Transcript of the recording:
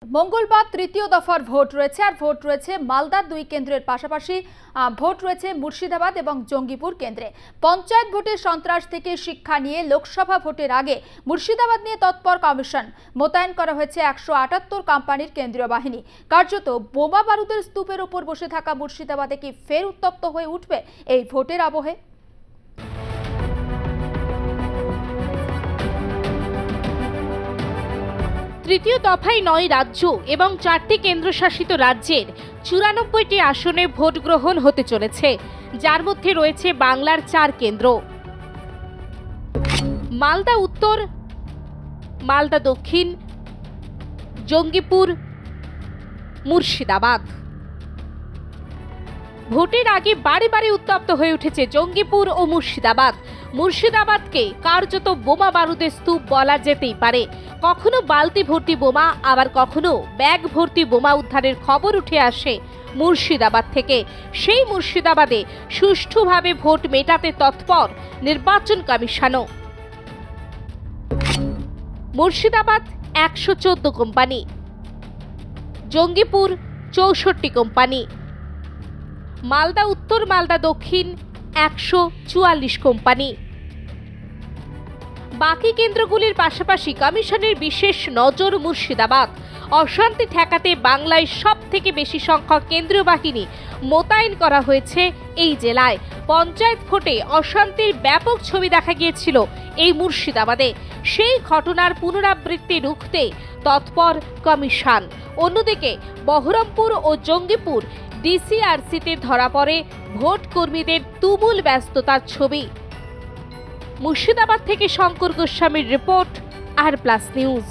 মঙ্গলবার তৃতীয় দফার ভোট রয়েছে আর ভোট রয়েছে মালদার দুই কেন্দ্রের পাশাপাশি ভোট রয়েছে মুর্শিদাবাদ এবং জঙ্গিপুর কেন্দ্রে। পঞ্চায়েত ভোটের সন্ত্রাস থেকে শিক্ষা নিয়ে লোকসভা ভোটের আগে মুর্শিদাবাদ নিয়ে তৎপর কমিশন। মোতায়েন করা হয়েছে 178 কোম্পানির কেন্দ্রীয় বাহিনী। কার্যত বোমা বারুদের স্তূপের উপর বসে থাকা মুর্শিদাবাদে কি ফের উত্তপ্ত হয়ে উঠবে এই ভোটের আবহে? তৃতীয় দফায় 9 রাজ্য এবং 4টি কেন্দ্রশাসিত রাজ্যের 94টি আসনে ভোট গ্রহণ হতে চলেছে, যার মধ্যে রয়েছে বাংলার 4 কেন্দ্র: মালদা উত্তর, মালদা দক্ষিণ, জঙ্গিপুর, মুর্শিদাবাদ। ভোটের আগে বারে বারে উত্তপ্ত হয়ে উঠেছে জঙ্গিপুর ও মুর্শিদাবাদ। মুর্শিদাবাদকে কার্যত বোমা বারুদের স্তূপ বলা যেতেই পারে। কখনো বালতি ভর্তি বোমা, আবার কখনো ব্যাগ ভর্তি বোমা উদ্ধারের খবর উঠে আসে মুর্শিদাবাদ থেকে। সেই মুর্শিদাবাদে সুষ্ঠুভাবে ভোট মেটাতে তৎপর নির্বাচন কমিশনও। মুর্শিদাবাদ 114 কোম্পানি, জঙ্গিপুর 64 কোম্পানি, মালদা উত্তর, মালদা দক্ষিণ 144 কোম্পানি। বাকি কেন্দ্রগুলির পাশাপাশি কমিশনের বিশেষ নজর মুর্শিদাবাদ। অশান্তি ঠেকাতে বাংলায় সব থেকে বেশি সংখ্যক কেন্দ্রীয় বাহিনী মোতায়েন করা হয়েছে এই জেলায়। পঞ্চায়েত ভোটে অশান্তির ব্যাপক ছবি দেখা গিয়েছিল এই মুর্শিদাবাদে। সেই ঘটনার পুনরাবৃত্তি রুখতে তৎপর কমিশন। অন্যদিকে বহরমপুর ও জঙ্গিপুর ডিসিআরসিতে ধরা পড়ে ভোট কর্মীদের তুমুল ব্যস্ততার ছবি। মুর্শিদাবাদ থেকে শঙ্কর গোস্বামীর রিপোর্ট, আর প্লাস নিউজ।